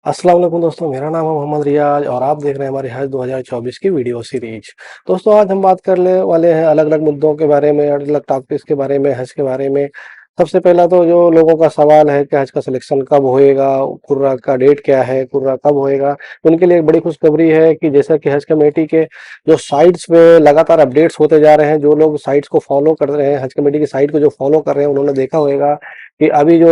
अस्सलाम वालेकुम दोस्तों, मेरा नाम है मोहम्मद रियाज और आप देख रहे हैं हमारे हज 2024 की वीडियो सीरीज। दोस्तों, आज हम बात करने वाले हैं अलग अलग मुद्दों के बारे में, अलग अलग टॉपिक्स के बारे में, हज के बारे में। सबसे पहला तो जो लोगों का सवाल है कि हज का सिलेक्शन कब होएगा, कुर्रा का डेट क्या है, कुर्रा कब होएगा। उनके लिए एक बड़ी खुशखबरी है कि जैसा कि हज कमेटी के जो साइट्स पे लगातार अपडेट्स होते जा रहे हैं, जो लोग साइट्स को फॉलो कर रहे हैं, हज कमेटी की साइट को जो फॉलो कर रहे हैं, उन्होंने देखा होगा कि अभी जो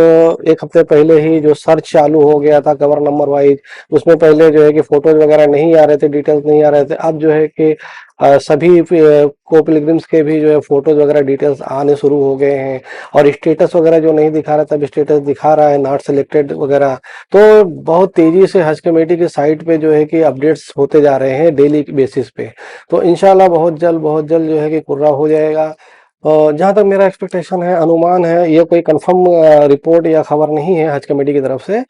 एक हफ्ते पहले ही जो सर्च चालू हो गया था कवर नंबर वाइज, उसमें पहले जो है कि फोटोज वगैरह नहीं आ रहे थे, डिटेल्स नहीं आ रहे थे। अब जो है कि सभी को पिलग्रिम्स के भी जो है फोटोज वगैरह डिटेल्स आने शुरू हो गए हैं। और स्टेटस वगैरह जो नहीं दिखा रहा था, अब स्टेटस दिखा रहा है, नॉट सिलेक्टेड वगैरह। तो बहुत तेजी से हज कमेटी की साइट पे जो है कि अपडेट्स होते जा रहे हैं डेली बेसिस पे। तो इंशाल्लाह बहुत जल्द जो है कि कुर्रा हो जाएगा। जहाँ तक मेरा एक्सपेक्टेशन है, अनुमान है, ये कोई कंफर्म रिपोर्ट या खबर नहीं है हज कमेटी की तरफ से,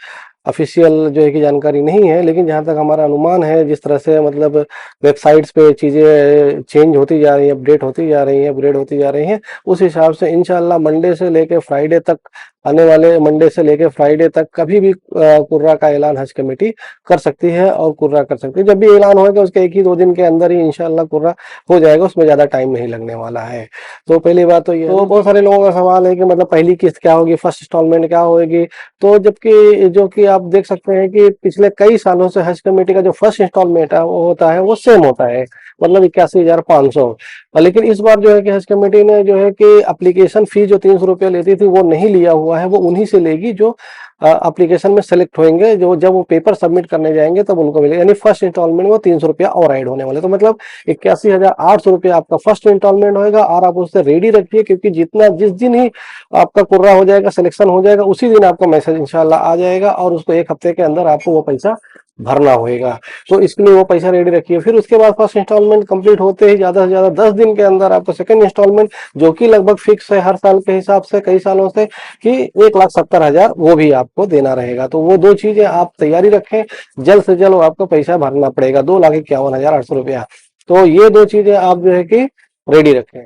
ऑफिशियल जो है कि जानकारी नहीं है। लेकिन जहाँ तक हमारा अनुमान है, जिस तरह से मतलब वेबसाइट्स पे चीज़ें चेंज होती जा रही हैं, अपडेट होती जा रही हैं, अपग्रेड होती जा रही हैं, उस हिसाब से इंशाल्लाह मंडे से लेके फ्राइडे तक, आने वाले मंडे से लेके फ्राइडे तक कभी भी कुर्रा का ऐलान हज कमेटी कर सकती है और कुर्रा कर सकती है। जब भी ऐलान होगा उसके एक ही दो दिन के अंदर ही इंशाल्लाह कुर्रा हो जाएगा, उसमें ज़्यादा टाइम नहीं लगने वाला है। तो पहली बात तो ये है। तो बहुत सारे लोगों का सवाल है कि मतलब पहली किस्त क्या होगी, फर्स्ट इंस्टॉलमेंट क्या होगी। तो जबकि जो कि आप देख सकते हैं कि पिछले कई सालों से हज कमेटी का जो फर्स्ट इंस्टॉलमेंट है वो होता है, वो सेम होता है, मतलब 81,500। लेकिन इस बार जो है कि हज कमेटी ने जो है कि एप्लीकेशन फी जो 300 रुपया लेती थी वो नहीं लिया हुआ है, वो उन्हीं से लेगी जो एप्लीकेशन में सेलेक्ट होंगे, जो जब वो पेपर सबमिट करने जाएंगे तब उनको मिलेगा। यानी फर्स्ट इंस्टॉलमेंट में वो 300 रुपया और ऐड होने वाले। तो मतलब 81,800 रुपया आपका फर्स्ट इंस्टॉलमेंट होगा। और आप उससे रेडी रखिए, क्योंकि जिस दिन ही आपका कुर्रा हो जाएगा, सिलेक्शन हो जाएगा, उसी दिन आपका मैसेज इंशाल्लाह आ जाएगा और उसको एक हफ्ते के अंदर आपको वो पैसा भरना होएगा। तो इसके लिए वो पैसा रेडी रखिए। फिर उसके बाद फर्स्ट इंस्टॉलमेंट कंप्लीट होते ही ज्यादा से ज्यादा 10 दिन के अंदर आपको सेकंड इंस्टॉलमेंट, जो कि लगभग फिक्स है हर साल के हिसाब से कई सालों से, कि 1,70,000 वो भी आपको देना रहेगा। तो वो दो चीजें आप तैयारी रखें, जल्द से जल्द आपको पैसा भरना पड़ेगा, 2,51,800 रुपया। तो ये दो चीजें आप जो है कि रेडी रखें।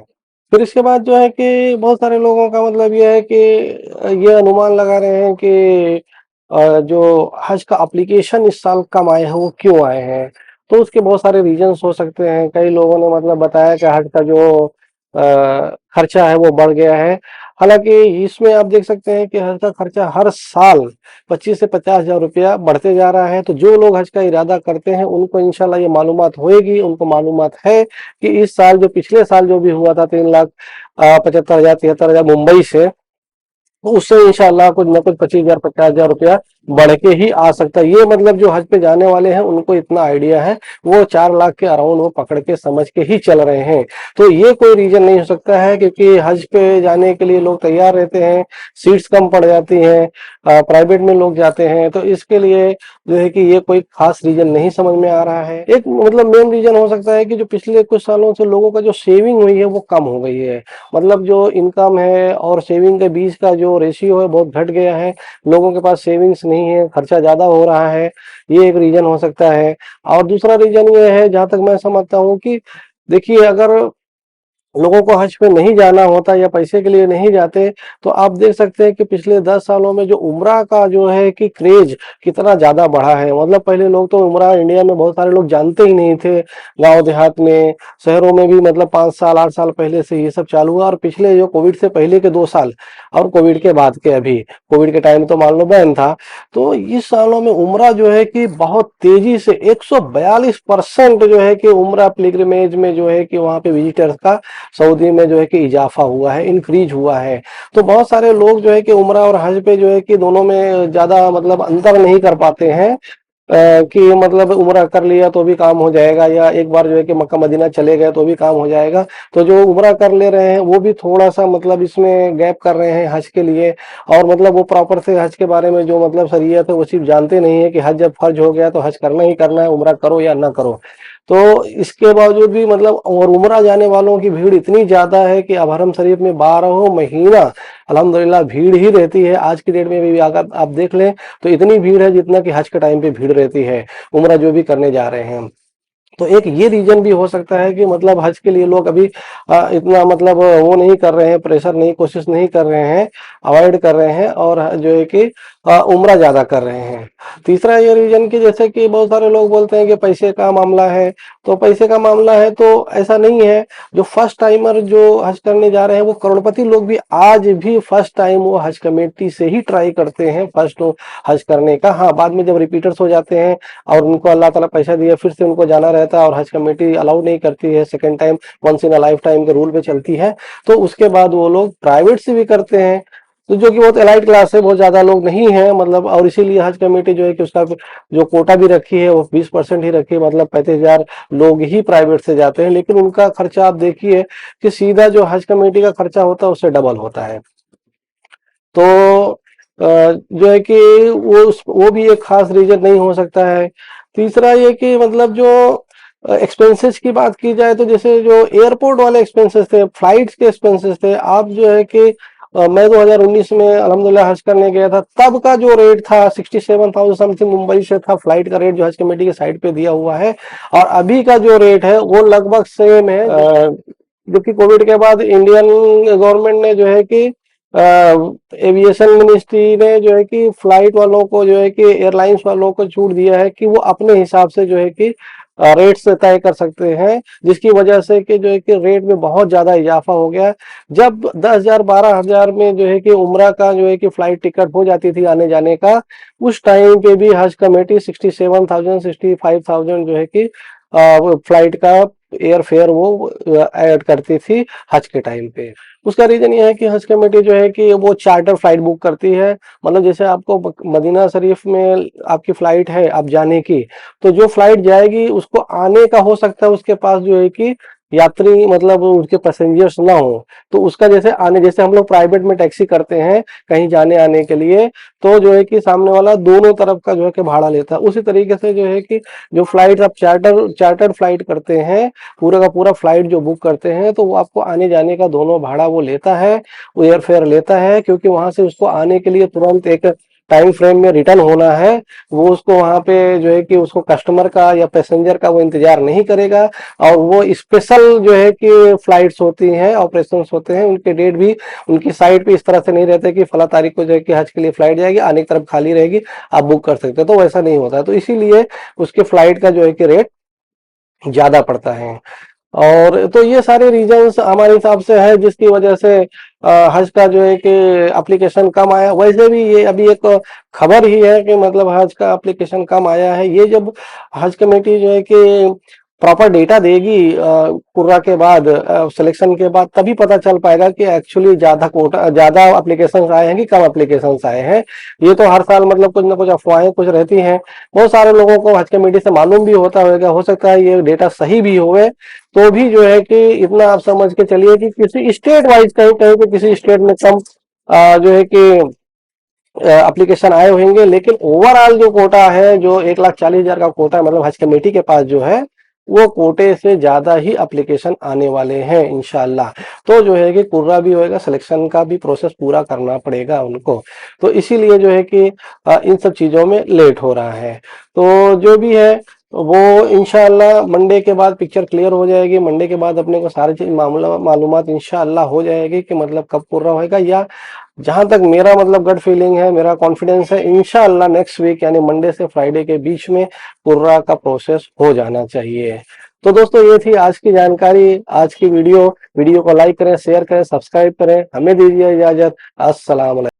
फिर इसके बाद जो है कि बहुत सारे लोगों का मतलब ये है कि ये अनुमान लगा रहे हैं कि जो हज का एप्लीकेशन इस साल कम आए हैं, वो क्यों आए हैं। तो उसके बहुत सारे रीजंस हो सकते हैं। कई लोगों ने मतलब बताया कि हज का जो खर्चा है वो बढ़ गया है। हालांकि इसमें आप देख सकते हैं कि हज का खर्चा हर साल 25 से 50,000 रुपया बढ़ते जा रहा है। तो जो लोग हज का इरादा करते हैं उनको इंशाल्लाह ये मालूमात होएगी, उनको मालूमात है कि इस साल जो पिछले साल जो भी हुआ था 3,75,000 73,000 मुंबई से, तो उससे इंशाल्लाह कुछ न कुछ 25,000 50,000 रुपया बढ़ के ही आ सकता है। ये मतलब जो हज पे जाने वाले हैं उनको इतना आइडिया है, वो 4 लाख के अराउंड वो पकड़ के समझ के ही चल रहे हैं। तो ये कोई रीजन नहीं हो सकता है, क्योंकि हज पे जाने के लिए लोग तैयार रहते हैं, सीट्स कम पड़ जाती हैं, प्राइवेट में लोग जाते हैं। तो इसके लिए जो है कि ये कोई खास रीजन नहीं समझ में आ रहा है। एक मतलब मेन रीजन हो सकता है कि जो पिछले कुछ सालों से लोगों का जो सेविंग हुई है वो कम हो गई है। मतलब जो इनकम है और सेविंग के बीच का जो रेशियो है बहुत घट गया है। लोगों के पास सेविंग्स नहीं है, खर्चा ज्यादा हो रहा है, ये एक रीजन हो सकता है। और दूसरा रीजन ये है, जहां तक मैं समझता हूँ कि देखिए, अगर लोगों को हज पे नहीं जाना होता या पैसे के लिए नहीं जाते, तो आप देख सकते हैं कि पिछले 10 सालों में जो उम्रा का जो है कि क्रेज कितना ज्यादा बढ़ा है। मतलब पहले लोग तो उम्रा इंडिया में बहुत सारे लोग जानते ही नहीं थे, गांव देहात में, शहरों में भी मतलब 5 साल 8 साल पहले से ये सब चालू हुआ। और पिछले जो कोविड से पहले के 2 साल और कोविड के बाद के, अभी कोविड के टाइम तो मान लो बैन था, तो इस सालों में उम्रा जो है कि बहुत तेजी से 142% जो है कि उम्रा पिलग्रिमेज में जो है कि वहां पे विजिटर्स का सऊदी में जो है कि इजाफा हुआ है, इंक्रीज हुआ है। तो बहुत सारे लोग जो है कि उम्रा और हज पे जो है कि दोनों में ज्यादा मतलब अंतर नहीं कर पाते हैं, कि मतलब उम्रा कर लिया तो भी काम हो जाएगा, या एक बार जो है कि मक्का मदीना चले गए तो भी काम हो जाएगा। तो जो उम्रा कर ले रहे हैं वो भी थोड़ा सा मतलब इसमें गैप कर रहे हैं हज के लिए। और मतलब वो प्रॉपर से हज के बारे में जो मतलब शरीयत है वो सिर्फ जानते नहीं है कि हज जब फर्ज हो गया तो हज करना ही करना है, उम्रा करो या ना करो। तो इसके बावजूद भी मतलब, और उम्रा जाने वालों की भीड़ इतनी ज्यादा है कि अब हरम शरीफ में 12 महीना अल्हम्दुलिल्लाह भीड़ ही रहती है। आज की डेट में भी अगर आप देख लें तो इतनी भीड़ है जितना कि हज के टाइम पे भीड़ रहती है, उम्रा जो भी करने जा रहे हैं। तो एक ये रीजन भी हो सकता है कि मतलब हज के लिए लोग अभी इतना मतलब वो नहीं कर रहे हैं, प्रेशर नहीं, कोशिश नहीं कर रहे हैं, अवॉइड कर रहे हैं और जो है कि उम्रा ज़्यादा कर रहे हैं। तीसरा ये रीजन कि जैसे कि बहुत सारे लोग बोलते हैं कि पैसे का मामला है, तो पैसे का मामला है तो ऐसा नहीं है। जो फर्स्ट टाइमर जो हज करने जा रहे हैं वो करोड़पति लोग भी आज भी फर्स्ट टाइम वो हज कमेटी से ही ट्राई करते हैं फर्स्ट हज करने का। हाँ, बाद में जब रिपीटर्स हो जाते हैं और उनको अल्लाह ताला पैसा दिया, फिर से उनको जाना रहता है और हज कमेटी अलाउ नहीं करती है, second time once in a lifetime के रूल पे चलती है, तो उसके बाद वो लोग प्राइवेट से भी करते हैं। तो जो कि बहुत एलाइट क्लास है, बहुत ज्यादा लोग नहीं है मतलब, और इसीलिए हज कमेटी जो है कि उसका जो कोटा भी रखी है वो 20% ही रखी है, मतलब 35,000 लोग ही प्राइवेट से जाते हैं। लेकिन उनका खर्चा आप देखिए कि सीधा जो हज कमेटी का खर्चा होता है उससे डबल होता है। तो जो है कि वो भी एक खास रीजन नहीं हो सकता है। तीसरा ये कि मतलब जो एक्सपेंसेस की बात की जाए तो जैसे जो एयरपोर्ट वाले एक्सपेंसेस थे, फ्लाइट्स के एक्सपेंसेस थे, आप जो है कि मैं 2019 में अल्हम्दुलिल्लाह हज करने गया था, तब का जो रेट था 67,000 समथिंग मुंबई से था फ्लाइट का रेट जो हज कमेटी के साइट पे दिया हुआ है, और अभी का जो रेट है वो लगभग सेम है। जो कि कोविड के बाद इंडियन गवर्नमेंट ने जो है कि एविएशन मिनिस्ट्री ने जो है कि फ्लाइट वालों को जो है कि एयरलाइंस वालों को छूट दिया है कि वो अपने हिसाब से जो है कि रेट से तय कर सकते हैं, जिसकी वजह से कि जो है कि रेट में बहुत ज्यादा इजाफा हो गया। जब 10,000 12,000 में जो है कि उम्रा का जो है कि फ्लाइट टिकट हो जाती थी आने जाने का, उस टाइम पे भी हज कमेटी 67,000 65,000 जो है कि फ्लाइट का एयर फेयर वो ऐड करती थी हज के टाइम पे। उसका रीजन ये है कि हज कमेटी जो है कि वो चार्टर फ्लाइट बुक करती है। मतलब जैसे आपको मदीना शरीफ में आपकी फ्लाइट है आप जाने की, तो जो फ्लाइट जाएगी उसको आने का हो सकता है उसके पास जो है कि यात्री मतलब उसके पैसेंजर्स ना हो, तो उसका जैसे आने, जैसे हम लोग प्राइवेट में टैक्सी करते हैं कहीं जाने आने के लिए, तो जो है कि सामने वाला दोनों तरफ का जो है कि भाड़ा लेता है, उसी तरीके से जो है कि जो फ्लाइट आप चार्टर फ्लाइट करते हैं, पूरा का पूरा फ्लाइट जो बुक करते हैं, तो वो आपको आने जाने का दोनों भाड़ा वो लेता है, वो एयर फेयर लेता है, क्योंकि वहां से उसको आने के लिए तुरंत एक टाइम फ्रेम में रिटर्न होना है। वो उसको वहां पे जो है कि उसको कस्टमर का या पैसेंजर का वो इंतजार नहीं करेगा, और वो स्पेशल जो है कि फ्लाइट्स होती हैं, ऑपरेशंस होते हैं, उनके डेट भी उनकी साइट पे इस तरह से नहीं रहते कि फला तारीख को जो है कि हज के लिए फ्लाइट जाएगी, आने की तरफ खाली रहेगी, आप बुक कर सकते हो, तो वैसा नहीं होता है। तो इसीलिए उसके फ्लाइट का जो है कि रेट ज्यादा पड़ता है। और तो ये सारे रीजंस हमारे हिसाब से है जिसकी वजह से हज का जो है कि एप्लीकेशन कम आया। वैसे भी ये अभी एक खबर ही है कि मतलब हज का एप्लीकेशन कम आया है। ये जब हज कमेटी जो है कि प्रॉपर डेटा देगी कुर्रा के बाद, सिलेक्शन के बाद, तभी पता चल पाएगा कि एक्चुअली ज्यादा एप्लीकेशन आए हैं कि कम एप्लीकेशन आए हैं। ये तो हर साल मतलब कुछ ना कुछ अफवाहें कुछ रहती हैं, बहुत सारे लोगों को हज कमेटी से मालूम भी होता होगा, हो सकता है ये डेटा सही भी होवे, तो भी जो है कि इतना आप समझ के चलिए कि किसी स्टेट वाइज कहीं कहीं पे किसी स्टेट में कम जो है कि एप्लीकेशन आए होंगे, लेकिन ओवरऑल जो कोटा है, जो 1,40,000 का कोटा है, मतलब हज कमेटी के पास जो है वो कोटे से ज्यादा ही एप्लीकेशन आने वाले हैं इंशाल्लाह। तो जो है कि कुर्रा भी होएगा, सिलेक्शन का भी प्रोसेस पूरा करना पड़ेगा उनको, तो इसीलिए जो है कि इन सब चीजों में लेट हो रहा है। तो जो भी है वो इंशाल्लाह मंडे के बाद पिक्चर क्लियर हो जाएगी। मंडे के बाद अपने को सारी चीज मालूमात इंशाल्लाह हो जाएगी कि मतलब कब पूरा होएगा, या जहां तक मेरा मतलब गट फीलिंग है, मेरा कॉन्फिडेंस है, इंशाल्लाह नेक्स्ट वीक यानी मंडे से फ्राइडे के बीच में पूरा का प्रोसेस हो जाना चाहिए। तो दोस्तों ये थी आज की जानकारी, आज की वीडियो को लाइक करें, शेयर करें, सब्सक्राइब करें। हमें दीजिए इजाजत। अस्सलाम वालेकुम।